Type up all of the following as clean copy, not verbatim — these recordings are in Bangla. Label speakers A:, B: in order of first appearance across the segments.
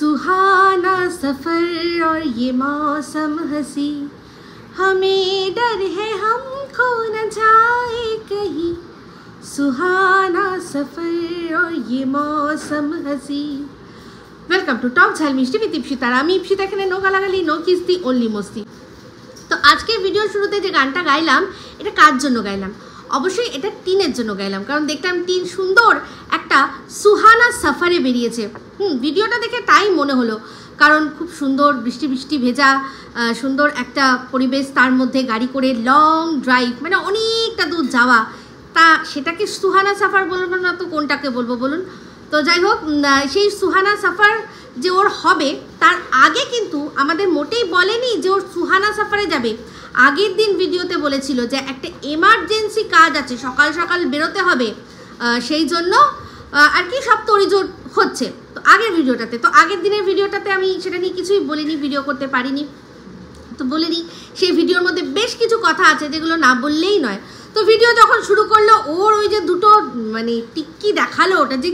A: सुहाना सफर और ये मौसम हंसी, हमें डर है हम खो न जाए कहीं, सुहाना सफर और ये मौसम हंसी। वेलकम टू टॉक झाल मिष्टी विद इप्सिता। আমি ইপসিতা, এখানে নো গালাগালি, নো কিস্তি, অনলি মস্তি। তো আজকে ভিডিওর শুরুতে যে গানটা গাইলাম এটা কার জন্য গাইলাম? অবশ্যই এটা টিনের জন্য গাইলাম, কারণ দেখলাম টিন সুন্দর একটা সুহানা সফরে বেরিয়েছে। ভিডিওটা দেখে তাই মনে হলো, কারণ খুব সুন্দর বৃষ্টি বৃষ্টি ভেজা সুন্দর একটা পরিবেশ, তার মধ্যে গাড়ি করে লং ড্রাইভ, মানে অনেকটা দূর যাওয়া, তা সেটাকে সুহানা সফর বলবো না তো কোনটাকে বলবো বলুন? তো যাই হোক, সেই সুহানা সফর যে ওর হবে তার আগে কিন্তু আমাদের মোটেই বলেনি যে ওর সুহানা সফরে যাবে। আগের দিন ভিডিওতে বলেছিল যে একটা এমার্জেন্সি কাজ আছে, সকাল সকাল বেরোতে হবে, সেই জন্য আর কি সব তড়িজড় হচ্ছে। তো আগের ভিডিওটাতে, তো আগের দিনের ভিডিওটাতে আমি সেটা নিয়ে কিছুই বলিনি, ভিডিও করতে পারিনি, তো বলিনি। সেই ভিডিওর মধ্যে বেশ কিছু কথা আছে যেগুলো না বললেই নয়। তো ভিডিও যখন শুরু করলো, ওর ওই যে দুটো মানে টিক্কি দেখালো, ওটা যে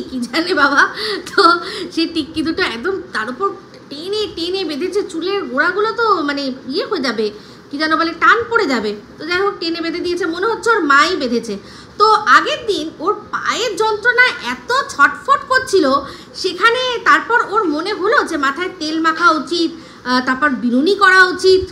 A: কি জানে বাবা, তো সেই টিক্কি দুটো একদম তার উপর টেনে টেনে বেঁধেছে, চুলের গোড়াগুলো তো মানে ইয়ে হয়ে যাবে, কি যেন বলে, টান পড়ে যাবে। তো যাই হোক, টেনে বেঁধে দিয়েছে, মনে হচ্ছে ওর মাই বেঁধেছে। তো আগের দিন ওর পায়ের যন্ত্রণা এত ছটফট করছিল, সেখানে তারপর ওর মনে হলো যে মাথায় তেল মাখা উচিত, তারপর বিনুনি করা উচিত,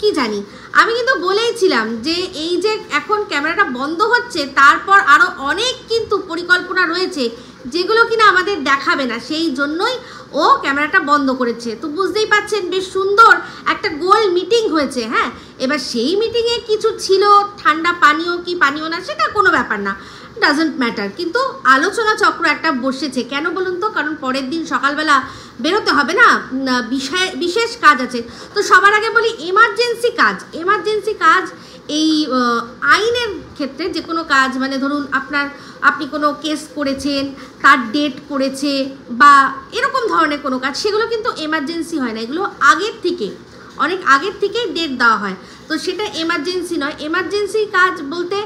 A: কি জানি। আমি কিন্তু বলেইছিলাম যে এই যে এখন ক্যামেরাটা বন্ধ হচ্ছে, তারপর আরও অনেক কিন্তু পরিকল্পনা রয়েছে যেগুলো কিনা আমাদের দেখাবে না, সেই জন্যই ও ক্যামেরাটা বন্ধ করেছে। তো বুঝতেই পাচ্ছেন বেশ সুন্দর একটা গোল মিটিং হয়েছে। হ্যাঁ, এবার সেই মিটিংয়ে কিছু ছিল, ঠান্ডা পানীয় কি পানীয় না সেটা কোনো ব্যাপার না, ডাজন্ট ম্যাটার, কিন্তু আলোচনা চক্র একটা বসেছে। কেন বলুন তো? কারণ পরের দিন সকালবেলা বেরোতে হবে না, বিশেষ কাজ আছে। তো সবার আগে বলি এমার্জেন্সি কাজ এই আইনের ক্ষেত্রে যে কোনো কাজ, মানে ধরুন আপনি কোনো কেস করেছেন, তার ডেট পড়েছে বা এরকম ধরনের কোনো কাজ, সেগুলো কিন্তু এমার্জেন্সি হয় না, এগুলো অনেক আগের থেকেই ডেট দেওয়া হয়। তো সেটা এমার্জেন্সি নয়। এমার্জেন্সি কাজ বলতে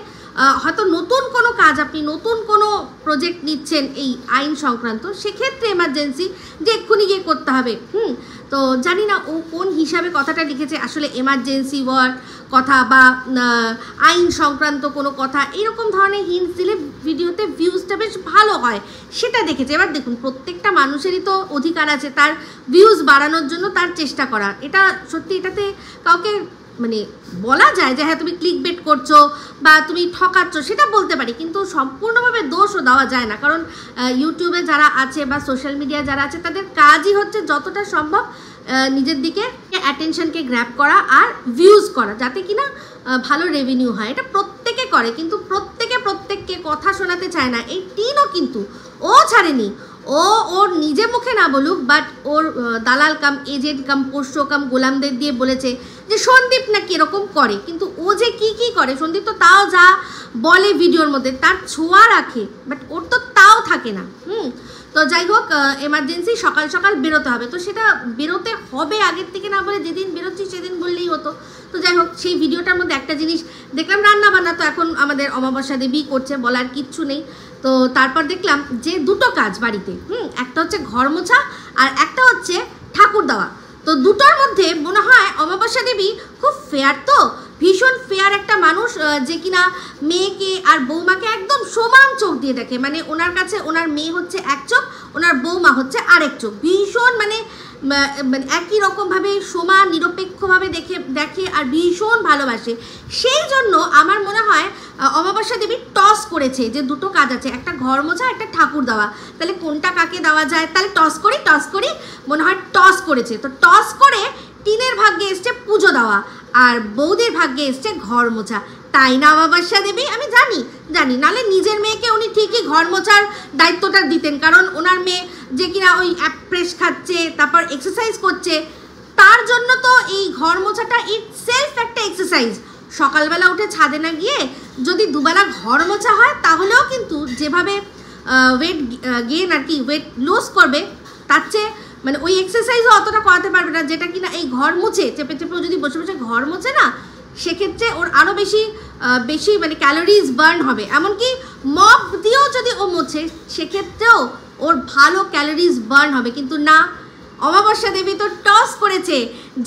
A: হয়তো নতুন কোনো কাজ, আপনি নতুন কোনো প্রজেক্ট নিচ্ছেন এই আইন সংক্রান্ত, সেক্ষেত্রে এমার্জেন্সি যে এক্ষুনি গিয়ে করতে হবে। তো জানি না ও কোন হিসাবে কথাটা লিখেছে, আসলে এমার্জেন্সি ওয়ার্ড কথা বা আইন সংক্রান্ত কোনো কথা, এরকম ধরনের হিন্টস দিলে ভিডিওতে ভিউজটা বেশ ভালো হয়, সেটা দেখেছে। এবার দেখুন, প্রত্যেকটা মানুষেরই তো অধিকার আছে তার ভিউজ বাড়ানোর জন্য তার চেষ্টা করা। এটা সত্যি, এটাতে কাউকে মানে বলা যায় যে হ্যাঁ তুমি ক্লিক বেট করছো বা তুমি ঠকাচ্ছ, সেটা বলতে পারি, কিন্তু সম্পূর্ণভাবে দোষও দেওয়া যায় না। কারণ ইউটিউবে যারা আছে বা সোশ্যাল মিডিয়া যারা আছে, তাদের কাজই হচ্ছে যতটা সম্ভব নিজের দিকে অ্যাটেনশনকে গ্র্যাব করা আর ভিউজ করা, যাতে কিনা ভালো রেভিনিউ হয়। এটা প্রত্যেকে করে, কিন্তু প্রত্যেককে কথা শোনাতে চায় না। এই টিনও কিন্তু ও ছাড়েনি, ওর নিজে মুখে না বলুক, বাট ওর দালাল কাম এজেন্ট কাম পোষ্য কাম গোলামদের দিয়ে বলেছে যে সন্দীপ না কীরকম করে, কিন্তু ও যে কি করে, সন্দীপ তো তাও যা বলে ভিডিওর মধ্যে তার ছোঁয়া রাখে, বাট ওর তো তাও থাকে না। তো যাই হোক, এমার্জেন্সি সকাল সকাল বেরোতে হবে, তো সেটা বেরোতে হবে আগের থেকে না বলে যেদিন বেরোচ্ছি সেদিন বললেই হতো। তো যাই হোক, সেই ভিডিওটার মধ্যে একটা জিনিস দেখলাম, রান্না বান্না তো এখন আমাদের অমাবস্যা দেবী করছে, বলার কিচ্ছু নেই। তো তারপর দেখলাম যে দুটো কাজ বাড়িতে, একটা হচ্ছে ঘর মোছা আর একটা হচ্ছে ঠাকুর দেওয়া। তো দুটোর মধ্যে মনে হয় অমাবস্যা দেবী খুব ফেয়ার, তো ভীষণ ফেয়ার একটা মানুষ, যে কিনা মেয়েকে আর বৌমাকে একদম সমান চোখ দিয়ে দেখে। মানে ওনার কাছে ওনার মেয়ে হচ্ছে এক চোখ, ওনার বৌমা হচ্ছে আরেক চোখ, ভীষণ মানে একই রকমভাবে সমান নিরপেক্ষভাবে দেখে আর ভীষণ ভালোবাসে। সেই জন্য আমার মনে হয় অমাবস্যা দেবী টস করেছে যে দুটো কাজ আছে, একটা ঘর মোছা, একটা ঠাকুর দেওয়া, তাহলে কোনটা কাকে দেওয়া যায়, তাহলে টস করি মনে হয় টস করেছে। তো টস করে টিনের ভাগ্যে এসছে পুজো দেওয়া আর বৌদির ভাগ্যে এসছে ঘর মোছা, তাই না অমাবস্যা দেবী? আমি জানি, নাহলে নিজের মেয়েকে উনি ঠিকই ঘর মোছার দায়িত্বটা দিতেন, কারণ ওনার মেয়ে যে কিনা ওই অ্যাপ্রেস খাচ্ছে, তারপর এক্সারসাইজ করছে, তার জন্য তো এই ঘর মোছাটা ইটসেলফ একটা এক্সারসাইজ। সকালবেলা উঠে ছাদে না গিয়ে যদি দুবেলা ঘর মোছা হয়, তাহলেও কিন্তু যেভাবে ওয়েট গেইন আর কি ওয়েট লস করবে, তার চেয়ে মানে ওই এক্সারসাইজও অতটা করাতে পারবে না, যেটা কিনা এই ঘর মুছে চেপে যদি বসে ঘর মোছে না, সেক্ষেত্রে ওর আরও বেশি মানে ক্যালোরিজ বার্ন হবে। এমনকি মপ দিয়েও যদি ও মোছে, সেক্ষেত্রেও ওর ভালো ক্যালোরিজ বার্ন হবে। কিন্তু না, অমাবস্যা দেবী তো টস করেছে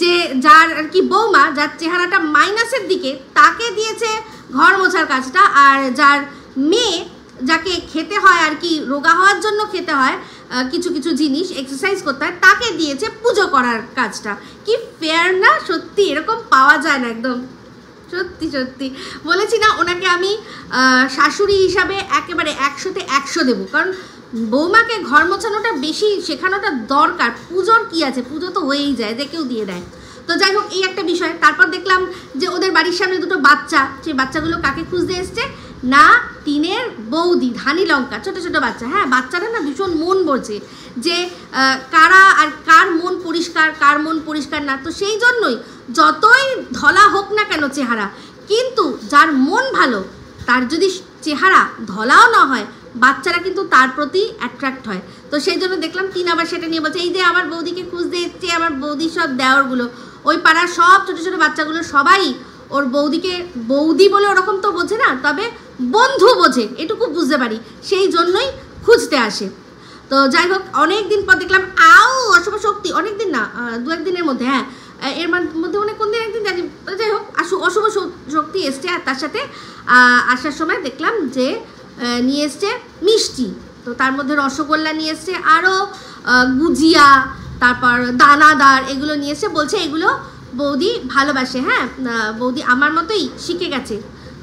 A: যে যার আর কি বৌমা, যার চেহারাটা মাইনাসের দিকে, তাকে দিয়েছে ঘর মোছার কাজটা, আর যার মেয়ে, যাকে খেতে হয় আর কি, রোগা হওয়ার জন্য খেতে হয় কিছু কিছু জিনিস, এক্সারসাইজ করতে হয়, তাকে দিয়েছে পুজো করার কাজটা। কি ফেয়ার না? সত্যি এরকম পাওয়া যায় না একদম, সত্যি সত্যি বলেছি না, ওনাকে আমি শাশুড়ি হিসাবে একেবারে 100-তে 100 দেবো। কারণ বৌমাকে ঘর মোছানোটা বেশি শেখানোটা দরকার। পুজোর কি আছে, পুজো তো হয়েই যায়, যে কেউ দিয়ে দেয়। তো যাই হোক, এই একটা বিষয়। তারপর দেখলাম যে ওদের বাড়ির সামনে দুটো বাচ্চা, সেই বাচ্চাগুলো কাকে খুঁজতে এসছে না, টিনের বৌদি, ধানি লঙ্কা, ছোটো ছোটো বাচ্চা। হ্যাঁ, বাচ্চারা না ভীষণ মন বোঝে যে কারা আর কার মন পরিষ্কার, কার মন পরিষ্কার না। তো সেই জন্যই যতই ধলা হোক না কেন চেহারা, কিন্তু যার মন ভালো, তার যদি চেহারা ধলাও না হয়, বাচ্চারা কিন্তু তার প্রতি অ্যাট্রাক্ট হয়। তো সেই জন্য দেখলাম টিন আবার সেটা নিয়ে বলছে, এই যে আমার বৌদিকে খুঁজতে এসছে, আমার বৌদির সব দেওরগুলো, ওই পাড়ার সব ছোটো ছোটো বাচ্চাগুলো সবাই ওর বৌদিকে বৌদি বলে ওরকম তো বোঝে না, তবে বন্ধু বোঝে, এটুকু বুঝতে পারি, সেই জন্যই খুঁজতে আসে। তো যাই হোক, অনেক দিন পর দেখলাম অশুভ শক্তি, অনেক দিন না, 2-1 দিনের মধ্যে, হ্যাঁ এর মধ্যে অনেক কোন দিন একদিন জানি, যাই হোক অশুভ শক্তি এসছে। আর তার সাথে আসার সময় দেখলাম যে নিয়ে এসছে মিষ্টি, তো তার মধ্যে রসগোল্লা নিয়ে এসছে, আরও গুজিয়া, তারপর দানাদার, এগুলো নিয়ে এসছে। বলছে এগুলো বৌদি ভালোবাসে, হ্যাঁ বৌদি আমার মতোই শিখে গেছে,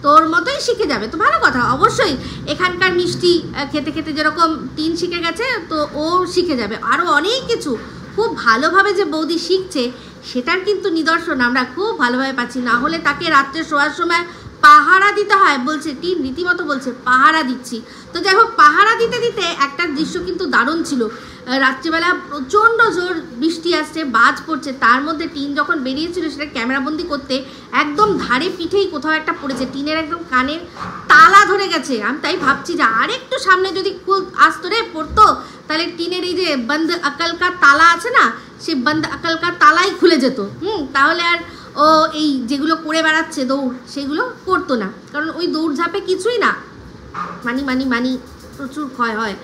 A: তোর মতোই শিখে যাবে। তো ভালো কথা, অবশ্যই এখানকার মিষ্টি খেতে খেতে যেরকম টিন শিখে গেছে, তো ও শিখে যাবে আরও অনেক কিছু। খুব ভালোভাবে যে বৌদি শিখছে, সেটার কিন্তু নিদর্শন আমরা খুব ভালোভাবে পাচ্ছি। না হলে তাকে রাত্রে শোয়ার সময় পাহারা দিতে হয়, বলছে টিন রীতিমতো বলছে পাহারা দিচ্ছি। তো যাই হোক, পাহারা দিতে দিতে একটা দৃশ্য কিন্তু দারুণ ছিল। রাত্রিবেলা প্রচণ্ড জোর বৃষ্টি আসছে, বাজ পড়ছে, তার মধ্যে টিন যখন বেরিয়েছিল সেটা ক্যামেরাবন্দি করতে, একদম ধারে পিঠেই কোথাও একটা পড়েছে, টিনের একদম কানের তালা ধরে গেছে। আমি তাই ভাবছি যে আরেকটু সামনে যদি আসতো রে, পড়তো, তাহলে টিনের এই যে বন্ধ আকালকার তালা আছে না, সেই বন্ধ আকালকার তালাই খুলে যেত। তাহলে আর ও এই যেগুলো করে বেড়াচ্ছে দৌড়, সেগুলো করতো না। কারণ ওই দৌড়ঝাঁপে কিছুই না, মানি প্রচুর ক্ষয় হয়।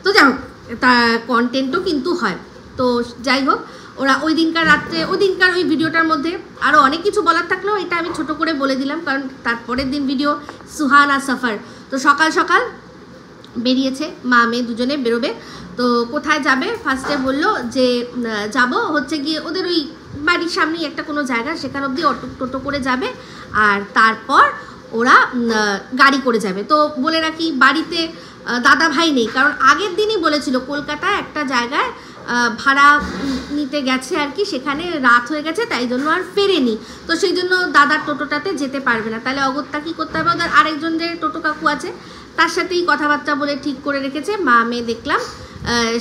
A: তো যাই হোক, তা কন্টেন্টও কিন্তু হয়। তো যাই হোক, ওরা ওই দিনকার রাত্রে, ওই দিনকার ওই ভিডিওটার মধ্যে আরও অনেক কিছু বলার থাকলেও এটা আমি ছোট করে বলে দিলাম, কারণ তারপরের দিন ভিডিও সুহানা সফর। তো সকাল সকাল বেরিয়েছে, মা মেয়ে দুজনে বেরোবে। তো কোথায় যাবে, ফার্স্টে বললো যে যাব হচ্ছে গিয়ে ওদের ওই বাড়ির সামনেই একটা কোনো জায়গা, সেখান অবধি টোটো করে যাবে, আর তারপর ওরা গাড়ি করে যাবে। তো বলে রাখি, বাড়িতে দাদা ভাই নেই, কারণ আগের দিনই বলেছিল কলকাতায় একটা জায়গায় ভাড়া নিতে গেছে আর কি, সেখানে রাত হয়ে গেছে, তাই জন্য আর ফেরেনি। তো সেই জন্য দাদার টোটোটাতে যেতে পারবে না। তাহলে অগত্যা কী করতে হবে, ওদের আরেকজন যে টোটো কাকু আছে তার সাথেই কথাবার্তা বলে ঠিক করে রেখেছে। মা মেয়ে দেখলাম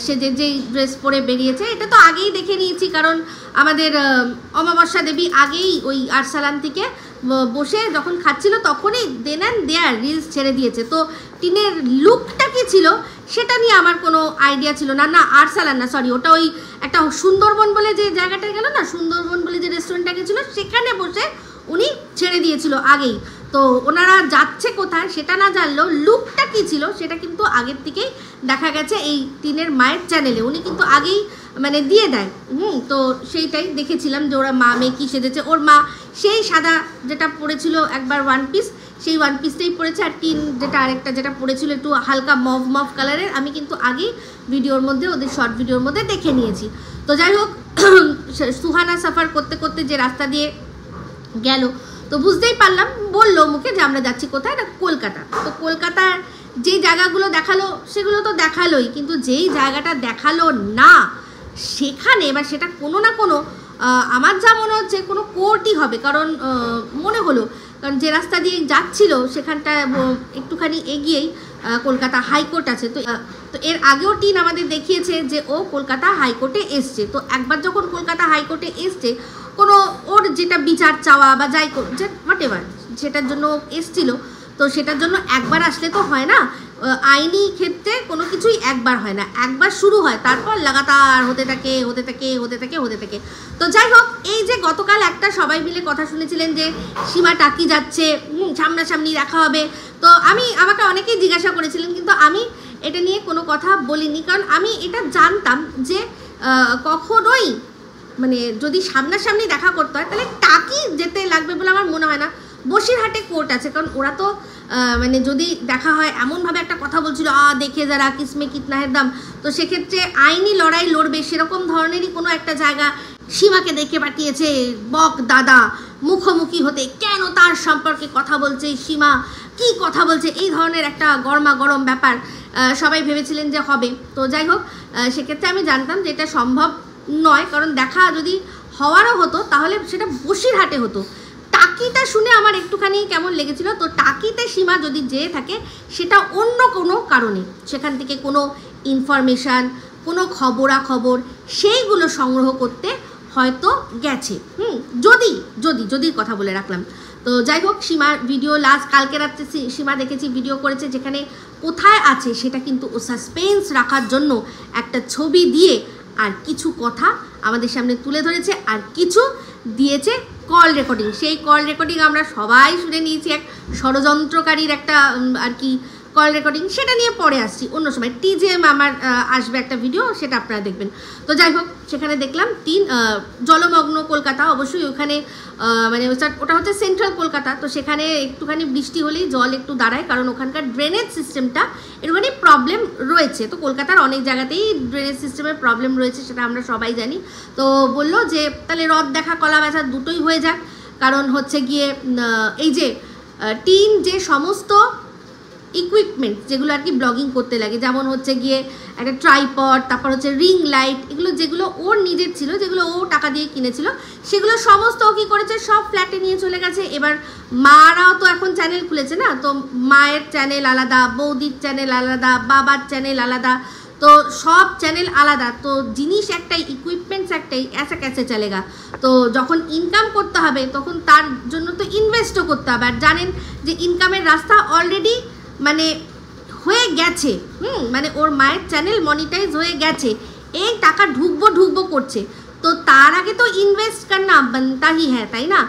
A: সে যেই ড্রেস পরে বেরিয়েছে, এটা তো আগেই দেখে নিয়েছি, কারণ আমাদের অমাবস্যা দেবী আগেই ওই আরসালান থেকে বসে যখন খাচ্ছিল তখনই দেন অ্যান্ড দেয়ার রিলস ছেড়ে দিয়েছে। তো টিনের লুকটা কী ছিল সেটা নিয়ে আমার কোনো আইডিয়া ছিল না। আরসালান না, সরি, ওটা ওই একটা সুন্দরবন বলে যে জায়গাটা গেল না, সুন্দরবন বলে যে রেস্টুরেন্টটা গেছিলো, সেখানে বসে উনি ছেড়ে দিয়েছিল আগেই। তো ওনারা যাচ্ছে কোথায় সেটা না জানলেও লুকটা কী ছিল সেটা কিন্তু আগের থেকেই দেখা গেছে এই টিনের মায়ের চ্যানেলে, উনি কিন্তু আগেই মানে দিয়ে দেয়। তো সেইটাই দেখেছিলাম যে ওরা মা মেয়ে কী সেজেছে। ওর মা সেই সাদা যেটা পরেছিল একবার ওয়ান পিস, সেই ওয়ান পিসটাই পরেছে, আর টিন যেটা আরেকটা যেটা পরেছিল একটু হালকা মভ কালারের, আমি কিন্তু আগেই ভিডিওর মধ্যে, ওদের শর্ট ভিডিওর মধ্যে দেখে নিয়েছি। তো যাই হোক, সুহানা সফর করতে করতে যে রাস্তা দিয়ে গেল, তো বুঝতেই পারলাম, বললো মুখে যে আমরা যাচ্ছি কোথায় না, কলকাতা। তো কলকাতার যেই জায়গাগুলো দেখালো সেগুলো তো দেখালোই, কিন্তু যেই জায়গাটা দেখালো না সেখানে, এবার সেটা কোনো না কোনো, আমার যা মনে হচ্ছে কোনো কোর্টই হবে, কারণ মনে হলো, কারণ যে রাস্তা দিয়ে যাচ্ছিল সেখানটা একটুখানি এগিয়েই কলকাতা হাইকোর্ট আছে। তো এর আগেও টিন আমাদের দেখিয়েছে যে ও কলকাতা হাইকোর্টে এসছে। তো একবার যখন কলকাতা হাইকোর্টে এসছে, কোনো ওর যেটা বিচার চাওয়া বা যাই যে হোয়াট এভার সেটার জন্য এসছিল, তো সেটার জন্য একবার আসলে তো হয় না, আইনি ক্ষেত্রে কোনো কিছুই একবার হয় না, একবার শুরু হয় তারপর লাগাতার হতে থাকে। তো যাই হোক, এই যে গতকাল একটা সবাই মিলে কথা শুনেছিলেন যে সীমা টাকি যাচ্ছে, সামনাসামনি দেখা হবে, তো আমাকে অনেকেই জিজ্ঞাসা করেছিলেন, কিন্তু আমি এটা নিয়ে কোনো কথা বলিনি, কারণ আমি এটা জানতাম যে কখনোই মানে যদি সামনাসামনি দেখা করতে হয় তাহলে টাকি যেতে লাগবে বলে আমার মনে হয় না। বসিরহাটে কোর্ট আছে, কারণ ওরা তো মানে যদি দেখা হয় এমনভাবে একটা কথা বলছিল দেখে যারা কিসমে কিতনাহের দাম, তো সেক্ষেত্রে আইনি লড়াই লড়বে সেরকম ধরনেরই কোনো একটা জায়গা সীমাকে দেখে পাঠিয়েছে বক দাদা মুখোমুখি হতে, কেন তার সম্পর্কে কথা বলছে সীমা, কি কথা বলছে, এই ধরনের একটা গরমা গরম ব্যাপার সবাই ভেবেছিলেন যে হবে। তো যাই হোক, সেক্ষেত্রে আমি জানতাম যে এটা সম্ভব নয়, কারণ দেখা যদি হওয়ারও হতো তাহলে সেটা বসিরহাটে হতো। টাকিটা শুনে আমার একটুখানি কেমন লেগেছিল। তো টাকিতে সীমা যদি যেয়ে থাকে সেটা অন্য কোনো কারণে, সেখান থেকে কোনো ইনফরমেশান, কোনো খবরাখবর সেইগুলো সংগ্রহ করতে হয়তো গেছে। যদির কথা বলে রাখলাম। তো যাই হোক, সীমার ভিডিও লাস্ট কালকে রাত্রে সীমা দেখেছি ভিডিও করেছে, যেখানে কোথায় আছে সেটা কিন্তু ও সাসপেন্স রাখার জন্য একটা ছবি দিয়ে আর কিছু কথা আমাদের সামনে তুলে ধরেছে, আর কিছু দিয়েছে কল রেকর্ডিং। সেই কল রেকর্ডিং আমরা সবাই শুনে নিয়েছি, এক ষড়যন্ত্রকারীর একটা আর কি কল রেকর্ডিং, সেটা নিয়ে পরে আসছি অন্য সময়। TJM আমার আসবে একটা ভিডিও, সেটা আপনারা দেখবেন। তো যাই হোক, সেখানে দেখলাম জলমগ্ন কলকাতা, অবশ্যই ওখানে মানে ওটা হচ্ছে সেন্ট্রাল কলকাতা। তো সেখানে একটুখানি বৃষ্টি হলেই জল একটু দাঁড়ায়, কারণ ওখানকার ড্রেনেজ সিস্টেমটা একটুখানি প্রবলেম রয়েছে। তো কলকাতার অনেক জায়গাতেই ড্রেনেজ সিস্টেমের প্রবলেম রয়েছে, সেটা আমরা সবাই জানি। তো বললো যে তাহলে রদ দেখা কলা বেচা দুটোই হয়ে যাক, কারণ হচ্ছে গিয়ে এই যে টিন যে সমস্ত ইকুইপমেন্ট যেগুলো আর কি ব্লগিং করতে লাগে, যেমন হচ্ছে গিয়ে একটা ট্রাইপড, তারপর হচ্ছে রিং লাইট, এগুলো যেগুলো ওর নিজের ছিল, যেগুলো ও টাকা দিয়ে কিনেছিল, সেগুলো সমস্ত ও কী করেছে সব ফ্ল্যাটে নিয়ে চলে গেছে। এবার মারাও তো এখন চ্যানেল খুলেছে না, তো মায়ের চ্যানেল আলাদা, বৌদির চ্যানেল আলাদা, বাবার চ্যানেল আলাদা, তো সব চ্যানেল আলাদা। তো জিনিস একটাই, ইকুইপমেন্টস একটাই, ऐसा कैसे चलेगा। তো যখন ইনকাম করতে হবে তখন তার জন্য তো ইনভেস্টও করতে হবে। আর জানেন যে ইনকামের রাস্তা অলরেডি মানে হয়ে গেছে, মানে ওর মায়ের চ্যানেল মনিটাইজ হয়ে গেছে, এই টাকা ঢুকবো করছে। তো তার আগে তো ইনভেস্ট করনা বানতা হি হ্যাঁ, তাই না?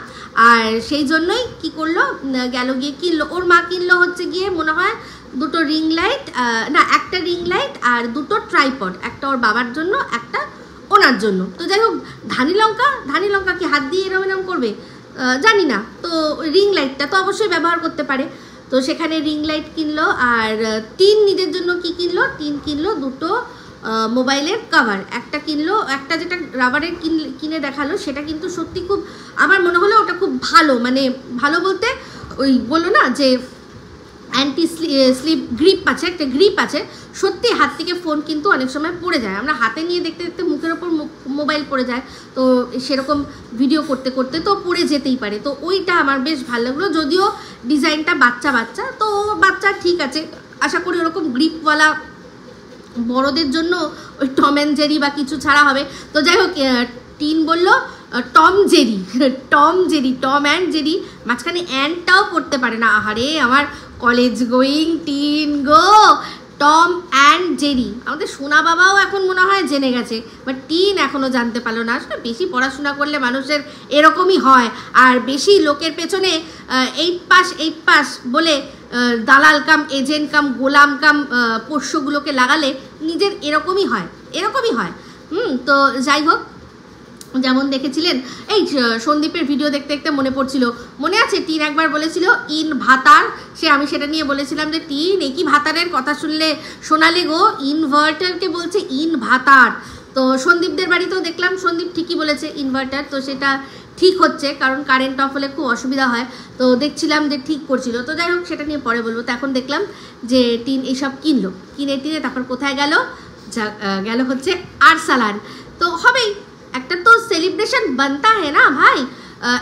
A: আর সেই জন্যই কি করলো, গেল গিয়ে কিনলো, ওর মা কিনলো হচ্ছে গিয়ে মনে হয় দুটো রিং লাইট, না একটা রিং লাইট আর দুটো ট্রাইপড, একটা ওর বাবার জন্য, একটা ওনার জন্য। তো যাই হোক, ধানি লঙ্কা কি হাত দিয়ে এরম করবে জানি না। তো রিং লাইটটা তো অবশ্যই ব্যবহার করতে পারে। তো সেখানে রিং লাইট কিনলো, আর টিন নিজের জন্য কি কিনলো, টিন কিনলো দুটো মোবাইলের কভার, একটা কিনলো, একটা যেটা রাবারের কিনে দেখালো, সেটা কিন্তু সত্যি খুব আমার মনে হলো ওটা খুব ভালো, মানে ভালো বলতে ওই বললো না যে অ্যান্টি স্লিপ গ্রিপ আছে, একটা গ্রিপ আছে। সত্যি হাত থেকে ফোন কিন্তু অনেক সময় পড়ে যায়, আমরা হাতে নিয়ে দেখতে দেখতে মুখের ওপর মোবাইল পড়ে যায়, তো সেরকম ভিডিও করতে করতে তো পড়ে যেতেই পারে। তো ওইটা আমার বেশ ভালো লাগলো, যদিও ডিজাইনটা বাচ্চা, তো বাচ্চা ঠিক আছে, আশা করি ওরকম গ্রিপওয়ালা বড়দের জন্য ওই টম অ্যান্ড জেরি বা কিছু ছাড়া হবে। তো যাই হোক, টিন বলল টম অ্যান্ড জেরি, মাঝখানে অ্যান্ডটাও পড়তে পারে না। আহারে আমার college going tin go, Tom and Jerry. আমাদের সোনা বাবাও এখন মনে হয় জেনে গেছে, বাট টিন এখনও জানতে পারলো না। আসলে বেশি পড়াশোনা করলে মানুষের এরকমই হয়, আর বেশি লোকের পেছনে 8 পাস বলে দালাল কাম এজেন্ট কাম গোলাম কাম পোষ্যগুলোকে লাগালে নিজের এরকমই হয়। তো যাই হোক, যেমন দেখেছিলেন এই সন্দীপের ভিডিও দেখতে দেখতে মনে পড়ছিল, মনে আছে টিন একবার বলেছিল ইন ভাতার, আমি সেটা নিয়ে বলেছিলাম যে টিন একই ভাতারের কথা শোনালে গো, ইনভার্টারকে বলছে ইন ভাতার। তো সন্দীপদের বাড়িতেও দেখলাম সন্দীপ ঠিকই বলেছে ইনভার্টার, তো সেটা ঠিক হচ্ছে, কারণ কারেন্ট অফ হলে খুব অসুবিধা হয়। তো দেখছিলাম যে ঠিক করছিল। তো যাই হোক, সেটা নিয়ে পরে বলবো। তো এখন দেখলাম যে টিন এইসব কিনে তারপর কোথায় গেল হচ্ছে আরসালান। তো হবেই, একটা তো সেলিব্রেশন বানতা है না ভাই,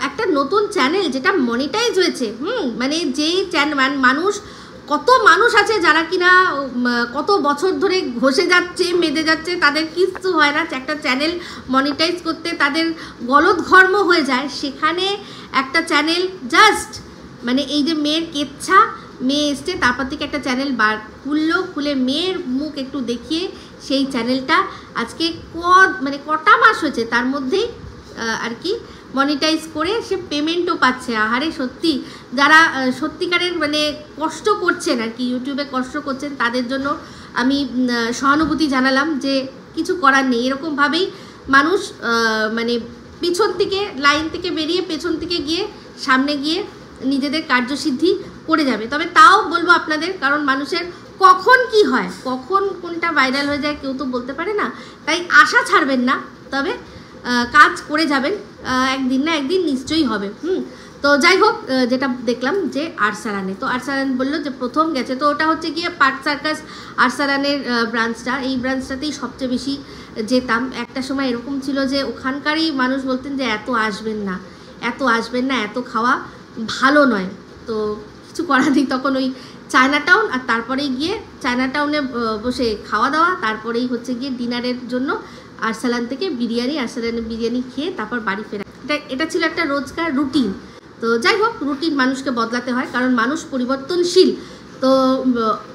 A: একটা নতুন চ্যানেল যেটা মনিটাইজ হয়েছে, মানে যে মানুষ, কত মানুষ আছে যারা কিনা কত বছর ধরে ঘষে যাচ্ছে, মেদে যাচ্ছে, তাদের কিছু হয় না, একটা চ্যানেল মনিটাইজ করতে তাদের গলদঘর্ম হয়ে যায়। সেখানে একটা চ্যানেল জাস্ট মানে এই যে মেয়ের কেচ্ছা, মেয়ে এসছে, তারপর থেকে একটা চ্যানেল খুলে মেয়ের মুখ একটু দেখিয়ে সেই চ্যানেলটা আজকে কটা মাস হয়েছে, তার মধ্যেই আর কি মনিটাইজ করে সে পেমেন্টও পাচ্ছে। আহারে সত্যি, যারা সত্যিকারের মানে কষ্ট করছেন আর কি, ইউটিউবে কষ্ট করছেন, তাদের জন্য আমি সহানুভূতি জানালাম যে কিছু করার নেই। এরকমভাবেই মানুষ মানে পিছন থেকে লাইন থেকে বেরিয়ে পেছন থেকে গিয়ে সামনে গিয়ে নিজেদের কার্যসিদ্ধি করে যাবে। তবে তাও বলবো আপনাদের, কারণ মানুষের কখন কি হয়, কখন কোনটা ভাইরাল হয়ে যায় কেউ তো বলতে পারে না, তাই আশা ছাড়বেন না, তবে কাজ করে যাবেন, একদিন না একদিন নিশ্চয়ই হবে। তো যাই হোক, যেটা দেখলাম যে আরসালানে, তো আরসালান বললো যে প্রথম গেছে, তো ওটা হচ্ছে গিয়ে পার্ক সার্কাস আরসালানের ব্রাঞ্চটা, এই ব্রাঞ্চটাতেই সবচেয়ে বেশি যেতাম। একটা সময় এরকম ছিল যে ওখানকারই মানুষ বলতেন যে এত আসবেন না, এত আসবেন না, এত খাওয়া ভালো নয়। তো কিছু করার নেই, তখন ওই চায়না টাউন, আর তারপরেই গিয়ে চায়না টাউনে বসে খাওয়া দাওয়া, তারপরেই হচ্ছে গিয়ে ডিনারের জন্য আরসালান থেকে আরসালানের বিরিয়ানি খেয়ে তারপর বাড়ি ফেরা। এটা ছিল একটা রোজকার রুটিন। তো যাই হোক, রুটিন মানুষকে বদলাতে হয়, কারণ মানুষ পরিবর্তনশীল। তো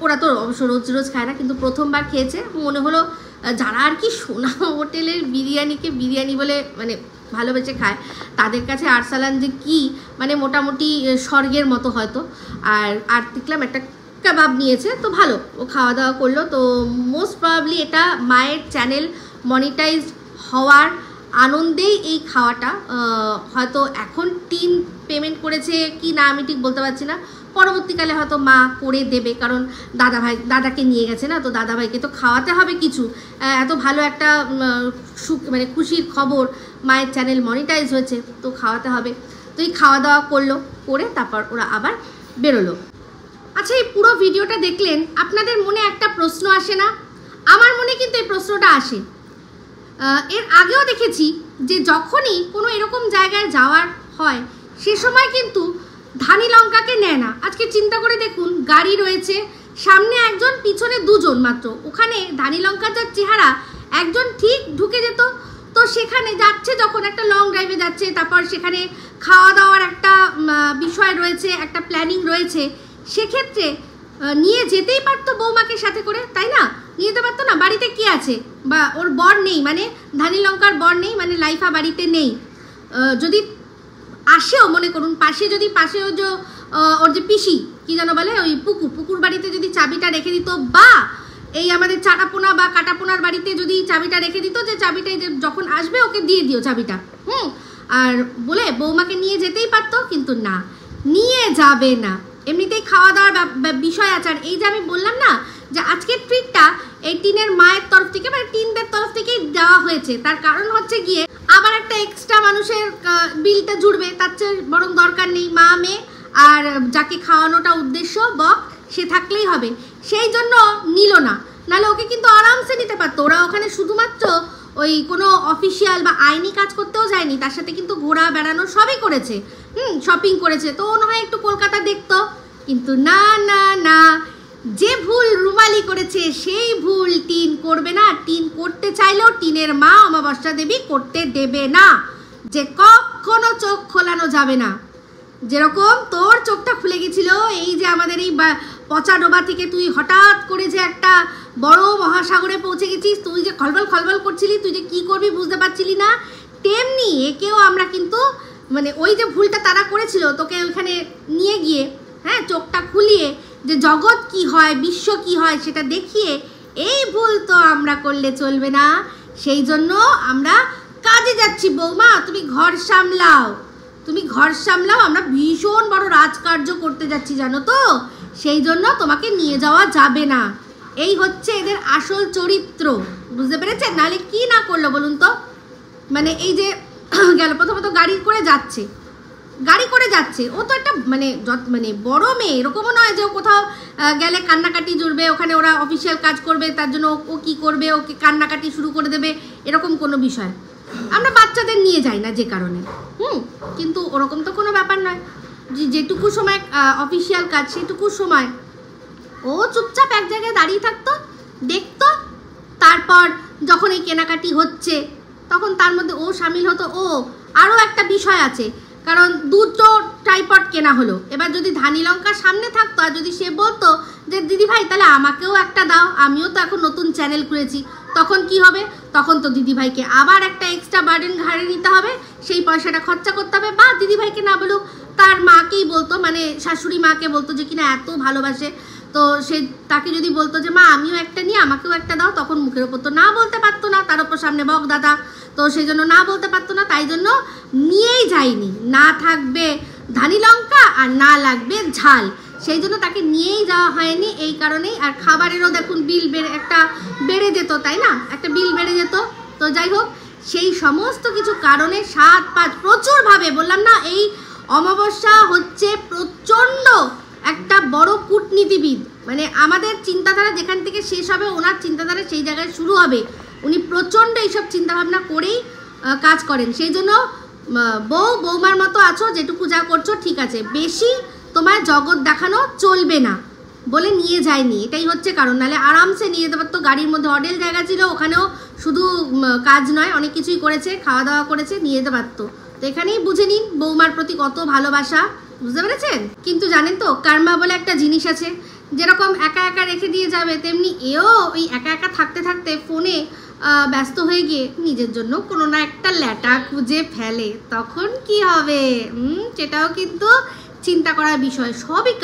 A: ওরা তো অবশ্য রোজ রোজ খায় না, কিন্তু প্রথমবার খেয়েছে, মনে হলো যারা আর কি সোনা হোটেলের বিরিয়ানিকে বিরিয়ানি বলে মানে ভালোবেসে খায়, তাদের কাছে আরসালান যে কি মানে মোটামুটি স্বর্গের মতো হয়তো। আর দেখলাম একটা কাবাব নিয়েছে, তো ভালো, ও খাওয়া দাওয়া করলো। তো মোস্ট প্রবাবলি এটা মায়ের চ্যানেল মনিটাইজ হওয়ার আনন্দেই এই খাওয়াটা, হয়তো এখন টিন পেমেন্ট করেছে কি না আমি ঠিক বলতে পারছি না, পরবর্তীকালে হয়তো মা করে দেবে, কারণ দাদাকে নিয়ে গেছে না, তো দাদাভাইকে তো খাওয়াতে হবে কিছু। এত ভালো একটা মানে খুশির খবর, মায়ের চ্যানেল মনিটাইজ হয়েছে, তো খাওয়াতে হবে। তো এই খাওয়া দাওয়া করলো, করে তারপর ওরা আবার বেরোলো। আচ্ছা, এই পুরো ভিডিওটা দেখলেন, আপনাদের মনে একটা প্রশ্ন আসে না? আমার মনে কিন্তু এই প্রশ্নটা আসে। এর আগেও দেখেছি যে যখনই কোনো এরকম জায়গায় যাওয়ার হয় সে সময় কিন্তু ধানি লঙ্কাকে নেয় না। আজকে চিন্তা করে দেখুন, গাড়ি রয়েছে, সামনে একজন, পিছনে দুজন মাত্র, ওখানে ধানি লঙ্কার যার চেহারা, একজন ঠিক ঢুকে যেত। তো সেখানে যাচ্ছে, যখন একটা লং ড্রাইভে যাচ্ছে, তারপর সেখানে খাওয়া দাওয়ার একটা বিষয় রয়েছে, একটা প্ল্যানিং রয়েছে, সেক্ষেত্রে নিয়ে যেতেই পারতো বৌমাকে সাথে করে, তাই না? নিয়ে যেতে পারতো না? বাড়িতে কে আছে, বা ওর বর নেই, মানে ধানি লঙ্কার বর নেই, মানে লাইফা বাড়িতে নেই, যদি আসেও মনে করুন পাশে ওর যে পিসি কি যেন বলে, ওই পুকুর বাড়িতে যদি চাবিটা রেখে দিত, বা এই আমাদের চাটাপোনা বা কাটাপোনার বাড়িতে যদি চাবিটা রেখে দিত, যে চাবিটা যখন আসবে ওকে দিয়ে দিও চাবিটা, আর বলে বৌমাকে নিয়ে যেতেই পারতো, কিন্তু না, নিয়ে যাবে না। এমনিতেই খাওয়া দাওয়ার বিষয় আছে। আর এই যে আমি বললাম না যে আজকের ট্রিটটা এই টিনের মায়ের তরফ থেকে, মানে টিনদের তরফ থেকেই দেওয়া হয়েছে, তার কারণ হচ্ছে গিয়ে আবার একটা এক্সট্রা মানুষের বিলটা জুড়বে, তার চেয়ে বরং দরকার নেই, মা মেয়ে আর যাকে খাওয়ানোটা উদ্দেশ্য বক, সে থাকলেই হবে, সেই জন্য নিল না। নাহলে ওকে কিন্তু আরামসে নিতে পারতো। ওরা ওখানে শুধুমাত্র ওই কোনো অফিসিয়াল বা আইনি কাজ করতেও যায়নি, তার সাথে কিন্তু ঘোরা বেড়ানো সবই করেছে, শপিং করেছে। তো ওর হয় একটু কলকাতা দেখতো, কিন্তু না না না, যে ভুল রুমালি করেছে সেই ভুল টিন করবে না। টিন করতে চাইলেও টিনের মা অমাবস্যা দেবী করতে দেবে না, যে কখনো চোখ খোলানো যাবে না। যেরকম তোর চোখটা খুলে গেছিল এই যে আমাদের এই পচা ডোবা থেকে তুই হঠাৎ করে যে একটা বড় মহাসাগরে পৌঁছে গেছিস, তুই যে খলবল করছিলি, তুই যে কি করবি বুঝতে পারছিলি না, তেমনি একেও আমরা কিন্তু মানে ওই যে ভুলটা তারা করেছিল, তোকে ওইখানে নিয়ে গিয়ে চোখটা খুলিয়ে যে জগৎ কি হয়, বিশ্ব কি হয় সেটা দেখিয়ে, এই ভুল তো আমরা করলে চলবে না। সেই জন্য আমরা কাজে যাচ্ছি। বৌমা তুমি ঘর সামলাও, আমরা ভীষণ বড় রাজকার্য করতে যাচ্ছি জানো তো, সেই জন্য তোমাকে নিয়ে যাওয়া যাবে না। এই হচ্ছে এদের আসল চরিত্র, বুঝতে পেরেছেন? নাহলে কি না করলো বলুন তো। মানে এই যে গেল, প্রথমত গাড়ি করে যাচ্ছে, ও তো একটা মানে বড় মেয়ে, এরকমও নয় যে ও কোথাও গেলে কান্নাকাটি জুড়বে, ওখানে ওরা অফিসিয়াল কাজ করবে, তার জন্য ও কি করবে, ওকে কান্নাকাটি শুরু করে দেবে, এরকম কোনো বিষয়। আমরা বাচ্চাদের নিয়ে যাই না যে কারণে, কিন্তু ওরকম তো কোনো ব্যাপার নয়। যেটুকু সময় অফিসিয়াল কাজ, সেটুকু সময় ও চুপচাপ এক জায়গায় দাঁড়িয়ে থাকতো, দেখতো, তারপর যখন এই কেনাকাটি হচ্ছে তখন তার মধ্যে ও সামিল হতো। ও আরও একটা বিষয় আছে, কারণ দুটো ট্রাইপড কেনা হলো, এবার যদি ধানি লঙ্কার সামনে থাকতো আর যদি সে বলতো যে দিদি ভাই তাহলে আমাকেও একটা দাও, আমিও তো এখন নতুন চ্যানেল খুলেছি, তখন কি হবে? তখন তো দিদিভাইকে আবার একটা এক্সট্রা বার্ডেন ঘাড়ে নিতে হবে, সেই পয়সাটা খরচা করতে হবে। বা দিদিভাইকে না বলুক, তার মাকেই বলতো, মানে শাশুড়ি মাকে বলতো যে কিনা এত ভালোবাসে, তো সে তাকে যদি বলতো যে মা আমিও একটা নিয়ে আমাকেও একটা দাও, তখন মুখের ওপর তো না বলতে পারতো না, তার ওপর সামনে বক দাদা, তো সেই জন্য না বলতে পারতো না, তাই জন্য নিয়েই যায়নি। না থাকবে ধানি লঙ্কা আর না লাগবে ঝাল, সেই জন্য তাকে নিয়েই যাওয়া হয়নি এই কারণেই। আর খাবারেরও দেখুন বিল বেড়ে যেত, তাই না, একটা বিল বেড়ে যেত। তো যাই হোক, সেই সমস্ত কিছু কারণে 7-5 প্রচুরভাবে, বললাম না এই অমাবস্যা হচ্ছে প্রচণ্ড একটা বড় কূটনীতিবিদ, মানে আমাদের চিন্তাধারা যেখান থেকে শেষ হবে ওনার চিন্তাধারা সেই জায়গায় শুরু হবে। উনি প্রচণ্ড এইসব চিন্তাভাবনা করেই কাজ করেন। সেই জন্য বৌমার মতো আছো, যেটুকু যা করছো ঠিক আছে, বেশি তোমার জগৎ দেখানো চলবে না বলে নিয়ে যায়নি, এটাই হচ্ছে কারণ। নাহলে আরামসে নিয়ে যেতে পারতো, গাড়ির মধ্যে হটেল জায়গা ছিল, ওখানেও শুধু কাজ নয় অনেক কিছুই করেছে, খাওয়া দাওয়া করেছে, নিয়ে যেতে পারতো। তো এখানেই বুঝে নিন বৌমার প্রতি কত ভালোবাসা, বুঝতে পেরেছেন? কিন্তু জানেন তো কার্মা বলে একটা জিনিস আছে, যেরকম একা একা রেখে দিয়ে যাবে, তেমনি এও ওই একা একা থাকতে থাকতে ফোনে ব্যস্ত হয়ে গিয়ে নিজের জন্য কোনো না একটা ল্যাটা খুঁজে ফেলে, তখন কি হবে? সেটাও কিন্তু চিন্তা করার বিষয়। সবই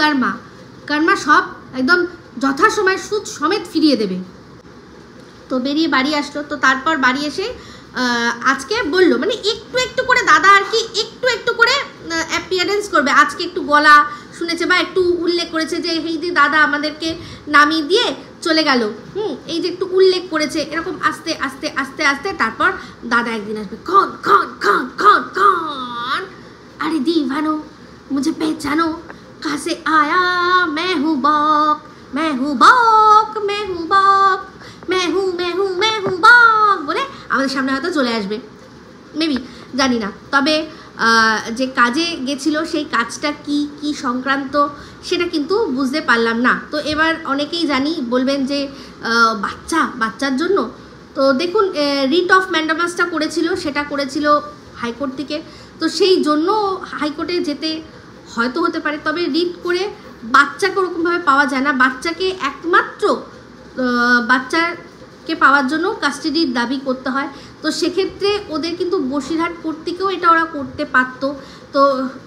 A: কার্মা সব একদম যথাসময় সুদ সমেত ফিরিয়ে দেবে। তো বেরিয়ে বাড়ি আসলো, তো তারপর বাড়ি এসে আজকে বললো, মানে একটু একটু করে দাদা আর কি একটু একটু করে অ্যাপিয়ারেন্স করবে। আজকে একটু গলা শুনেছে বা একটু উল্লেখ করেছে যে এই যে দাদা আমাদেরকে নামিয়ে দিয়ে চলে গেল, এই যে একটু উল্লেখ করেছে, এরকম আস্তে আস্তে আস্তে আস্তে তারপর দাদা একদিন আসবে, কন কন কন কন কন, আরে দিवानो मुझे पहचानो, कहाँ से आया, मैं हूँ बॉक, मैं हूँ बॉक, मैं हूँ बॉक, मैं हूँ मैं हूँ मैं हूँ बॉक বলে আমাদের সামনে হয়তো চলে আসবে, মেবি, জানি না। তবে যে কাজে গেছিল সেই কাজটা কি সংক্রান্ত সেটা কিন্তু বুঝতে পারলাম না। তো এবার অনেকেই জানি বলবেন যে বাচ্চার জন্য। তো দেখুন রিট অফ ম্যান্ডামাসটা করেছিল, সেটা করেছিল হাইকোর্ট থেকে, তো সেই জন্য হাইকোর্টে যেতে হয়তো হতে পারে। তবে রিট করে বাচ্চাকে ওরকমভাবে পাওয়া যায় না, বাচ্চাকে একমাত্র বাচ্চাকে পাওয়ার জন্য কাস্টাডির দাবি করতে হয়। তো সেক্ষেত্রে ওদের কিন্তু বসিরহাট কোর্ট থেকেও এটা ওরা করতে পারতো। তো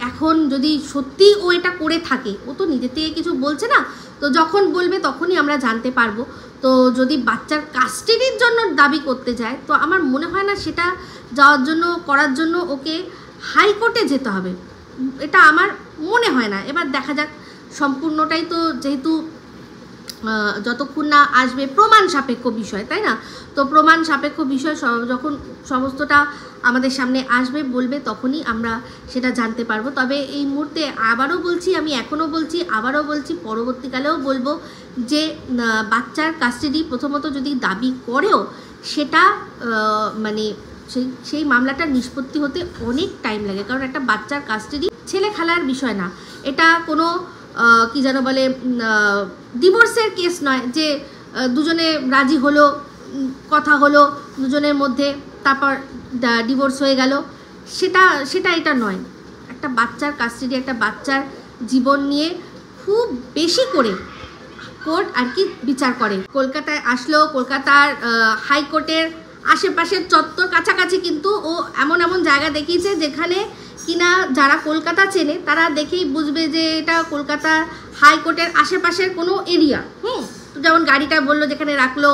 A: এখন যদি সত্যি ও এটা করে থাকে, ও তো নিজে থেকে কিছু বলছে না, তো যখন বলবে তখনই আমরা জানতে পারবো। তো যদি বাচ্চার কাস্টাডির জন্য দাবি করতে যায়, তো আমার মনে হয় না সেটা করার জন্য ওকে হাইকোর্টে যেতে হবে, এটা আমার মনে হয় না। এবার দেখা যাক, সম্পূর্ণটাই তো যেহেতু যতক্ষণ না আসবে প্রমাণ সাপেক্ষ বিষয়, তাই না? তো প্রমাণ সাপেক্ষ বিষয় যখন সমস্তটা আমাদের সামনে আসবে বলবে, তখনই আমরা সেটা জানতে পারবো। তবে এই মুহূর্তে আবারও বলছি, আমি এখনও বলছি, আবারও বলছি, পরবর্তীকালেও বলবো যে বাচ্চার কাস্টাডি প্রথমত যদি দাবি করেও সেটা মানে সেই মামলাটা নিষ্পত্তি হতে অনেক টাইম লাগে, কারণ একটা বাচ্চার কাস্টাডি ছেলে খেলার বিষয় না, এটা কোনো কি যেন বলে ডিভোর্সের কেস নয় যে দুজনে রাজি হলো, কথা হলো দুজনের মধ্যে, তারপর ডিভোর্স হয়ে গেল, সেটা এটা নয়। একটা বাচ্চার কাস্টাডি, একটা বাচ্চার জীবন নিয়ে খুব বেশি করে কোর্ট আর কি বিচার করে। কলকাতায় আসলো, কলকাতার হাইকোর্টের আশেপাশের চত্বর কাছাকাছি কিন্তু ও এমন এমন জায়গা দেখিয়েছে যেখানে কিনা যারা কলকাতা চেনে তারা দেখেই বুঝবে যে এটা কলকাতা হাইকোর্টের আশেপাশের কোনো এরিয়া। তো যেমন গাড়িটা বললো যেখানে রাখলো,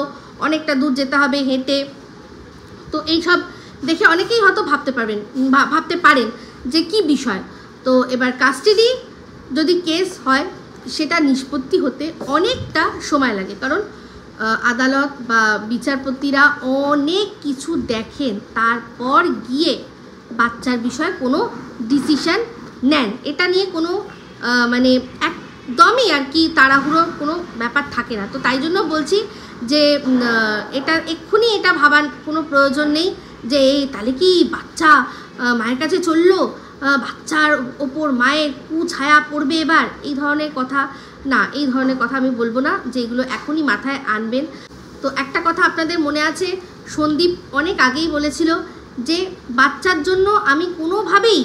A: অনেকটা দূর যেতে হবে হেঁটে। তো এইসব দেখে অনেকেই হয়তো ভাবতে পারেন যে কি বিষয়। তো এবার কাস্টাডি যদি কেস হয় সেটা নিষ্পত্তি হতে অনেকটা সময় লাগে, কারণ আদালত বা বিচারপতিরা অনেক কিছু দেখেন, তারপর গিয়ে বাচ্চার বিষয়ে কোনো ডিসিশন নেন। এটা নিয়ে কোনো মানে একদমই আর কি তাড়াহুড়োর কোনো ব্যাপার থাকে না। তো তাই জন্য বলছি যে এটা এক্ষুনি এটা ভাবার কোনো প্রয়োজন নেই যে এই তাহলে কি বাচ্চা মায়ের কাছে চললো, বাচ্চার ওপর মায়ের কুছায়া পড়বে এবার, এই ধরনের কথা না, এই ধরনের কথা আমি বলবো না, যেগুলো এখনই মাথায় আনবেন। তো একটা কথা আপনাদের মনে আছে, সন্দীপ অনেক আগেই বলেছিল যে বাচ্চার জন্য আমি কোনোভাবেই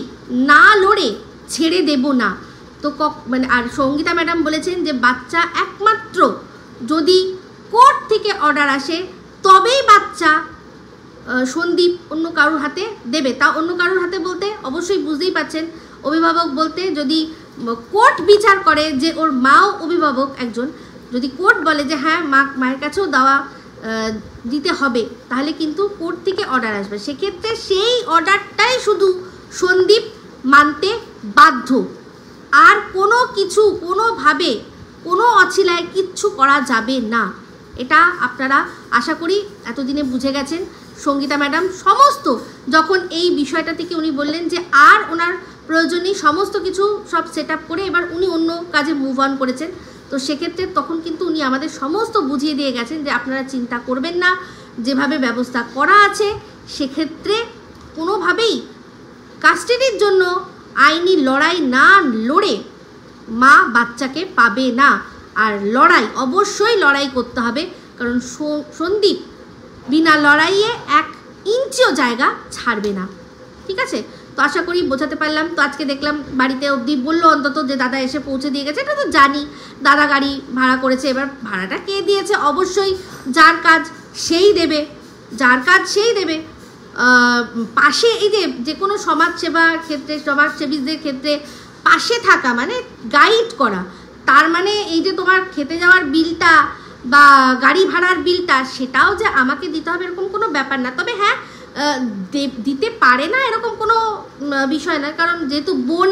A: না লড়ে ছেড়ে দেব না। তো মানে আর সঙ্গীতা ম্যাডাম বলেছেন যে বাচ্চা একমাত্র যদি কোর্ট থেকে অর্ডার আসে তবেই বাচ্চা সন্দীপ অন্য কারোর হাতে দেবে। তা অন্য কারোর হাতে বলতে অবশ্যই বুঝতেই পারছেন, অভিভাবক বলতে যদি কোর্ট বিচার করে যে ওর মাও অভিভাবক একজন, যদি কোর্ট বলে যে হ্যাঁ মায়ের কাছেও দেওয়া দিতে হবে, তাহলে কিন্তু কোর্ট থেকে অর্ডার আসবে। সেক্ষেত্রে সেই অর্ডারটাই শুধু সন্দীপ মানতে বাধ্য। আর কোনো কিছু কোনোভাবে কোনো অছিলায় কিচ্ছু করা যাবে না। এটা আপনারা আশা করি এতদিনে বুঝে গেছেন। সঙ্গীতা ম্যাডাম সমস্ত যখন এই বিষয়টা থেকে উনি বললেন যে আর ওনার প্রয়োজনীয় সমস্ত কিছু সব সেট আপ করে এবার উনি অন্য কাজে মুভ অন করেছেন, তো সেক্ষেত্রে তখন কিন্তু উনি আমাদের সমস্ত বুঝিয়ে দিয়ে গেছেন যে আপনারা চিন্তা করবেন না, যেভাবে ব্যবস্থা করা আছে সেক্ষেত্রে কোনোভাবেই কাস্টাডির জন্য আইনি লড়াই না লড়ে মা বাচ্চাকে পাবে না। আর লড়াই অবশ্যই লড়াই করতে হবে, কারণ সন্দীপ বিনা লড়াইয়ে 1 ইঞ্চিও জায়গা ছাড়বে না। ঠিক আছে, তো আশা করি বোঝাতে পারলাম। তো আজকে দেখলাম বাড়িতে অবধি বললো অন্তত যে দাদা এসে পৌঁছে দিয়ে গেছে, এটা তো জানি দাদা গাড়ি ভাড়া করেছে। এবার ভাড়াটা কে দিয়েছে অবশ্যই যার কাজ সেই দেবে, যার কাজ সেই দেবে। পাশে এই যে কোনো সমাজসেবার ক্ষেত্রে সমাজসেবীদের ক্ষেত্রে পাশে থাকা মানে গাইড করা, তার মানে এই যে তোমার খেতে যাওয়ার বিলটা বা গাড়ি ভাড়ার বিলটা সেটাও যে আমাকে দিতে হবে এরকম কোনো ব্যাপার না। তবে হ্যাঁ দিতে পারে না এরকম কোনো বিষয় না, কারণ যেহেতু বোন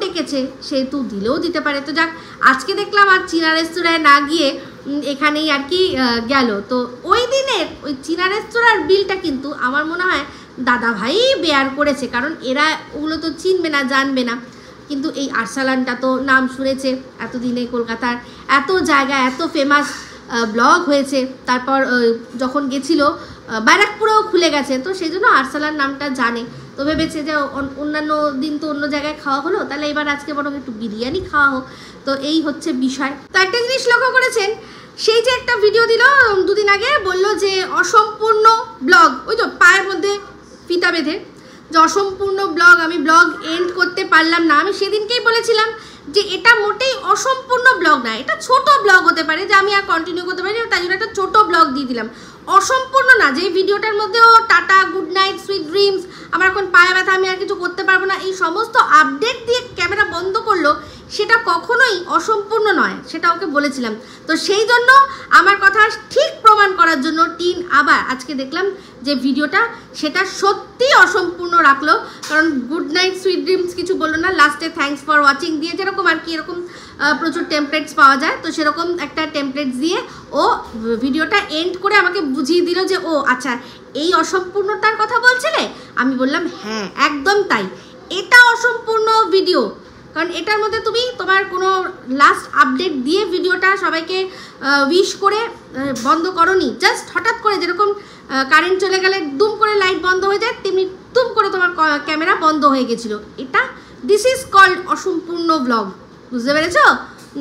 A: ডেকেছে সেহেতু দিলেও দিতে পারে। তো যাক, আজকে দেখলাম আর চীনা রেস্তোরাঁয় না গিয়ে এখানেই আর কি গেল। তো ওই দিনের ওই চীনা রেস্তোরাঁর বিলটা কিন্তু আমার মনে হয় দাদা ভাই বেয়ার করেছে, কারণ এরা ওগুলো তো চিনবে না জানবে না। কিন্তু এই আরসালানটা তো নাম শুনেছে এতদিনে, কলকাতার এত জায়গা এত ফেমাস ব্লগ হয়েছে, তারপর যখন গেছিল ব্যারাকপুরেও খুলে গেছে, তো সেই জন্য আরসালান নামটা জানে। তো ভেবেছে যে অন্যান্য দিন তো অন্য জায়গায় খাওয়া হলো, তাহলে এবার আজকে বরং একটু বিরিয়ানি খাওয়া হোক। তো এই হচ্ছে বিষয়। তো একটা জিনিস লক্ষ্য করেছেন, সেই যে একটা ভিডিও দিল 2 দিন আগে, বললো যে অসম্পূর্ণ ব্লগ, ওই তো পায়ের মধ্যে ফিতা বেঁধে, যে অসম্পূর্ণ ব্লগ, আমি ব্লগ এন্ড করতে পারলাম না। আমি সেদিনকেই বলেছিলাম যে এটা মোটেই অসম্পূর্ণ ব্লগ না, এটা ছোট ব্লগ হতে পারে যে আমি আর কন্টিনিউ করতে পারি, তাই জন্য একটা ছোট ব্লগ দিয়ে দিলাম, অসম্পূর্ণ না। যে ভিডিওটার মধ্যেও tata, good night, sweet dreams, আমার এখন পায়ে ব্যথা, আমি আর কিছু করতে পারবো না, এই সমস্ত আপডেট দিয়ে ক্যামেরা বন্ধ করলো, সেটা কখনোই অসম্পূর্ণ নয়, সেটা ওকে বলেছিলাম। তো সেই জন্য আমার কথা ঠিক প্রমাণ করার জন্য টিন আবার আজকে দেখলাম যে ভিডিওটা সেটা সত্যি অসম্পূর্ণ রাখলো, কারণ গুড নাইট সুইট ড্রিমস কিছু বললো না, লাস্টে থ্যাঙ্কস ফর ওয়াচিং দিয়ে যেরকম আর কি এরকম প্রচুর টেমপ্লেটস পাওয়া যায়, তো সেরকম একটা টেমপ্লেটস দিয়ে ও ভিডিওটা এন্ড করে আমাকে বুঝিয়ে দিল যে ও আচ্ছা এই অসম্পূর্ণতার কথা বলছিলে। আমি বললাম হ্যাঁ একদম তাই, এটা অসম্পূর্ণ ভিডিও, কারণ এটার মধ্যে তুমি তোমার কোনো লাস্ট আপডেট দিয়ে ভিডিওটা সবাইকে উইশ করে বন্ধ করোনি, জাস্ট হঠাৎ করে যেরকম কারেন্ট চলে গেলে দুম করে লাইট বন্ধ হয়ে যায়, তেমনি দুম করে তোমার ক্যামেরা বন্ধ হয়ে গেছিলো। এটা দিস ইজ কল্ড অসম্পূর্ণ ব্লগ, বুঝতে পেরেছো?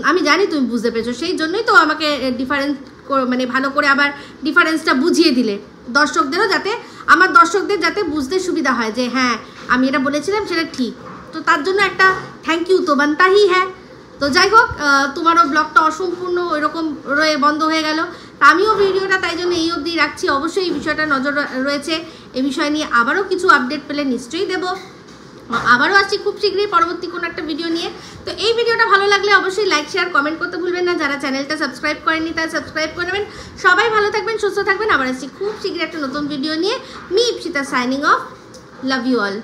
A: আমি জানি তুমি বুঝতে পেরেছো, সেই জন্যই তো আমাকে ডিফারেন্স মানে ভালো করে আবার ডিফারেন্সটা বুঝিয়ে দিলে দর্শকদেরও, যাতে আমার দর্শকদের যাতে বুঝতে সুবিধা হয় যে হ্যাঁ আমি এটা বলেছিলাম সেটা ঠিক। তো তার জন্য একটা থ্যাংক ইউ তো বানতাহি হ্যাঁ। তো যাই হোক, তোমারও ব্লগটা অসম্পূর্ণ ওইরকম বন্ধ হয়ে গেল, আমিও ভিডিওটা তাই জন্য এই অবধি রাখছি। অবশ্যই এই বিষয়টা নজর রয়েছে, এই বিষয় নিয়ে আবারও কিছু আপডেট পেলে নিশ্চয়ই দেবো, আবারও আসছি খুব শীঘ্রই পরবর্তী কোনো একটা ভিডিও নিয়ে। তো এই ভিডিওটা ভালো লাগলে অবশ্যই লাইক শেয়ার কমেন্ট করতে ভুলবেন না, যারা চ্যানেলটা সাবস্ক্রাইব করেননি তারা সাবস্ক্রাইব করে নেবেন। সবাই ভালো থাকবেন, সুস্থ থাকবেন, আবার আসছি খুব শীঘ্রই একটা নতুন ভিডিও নিয়ে। Me Ipsita signing off, love you all.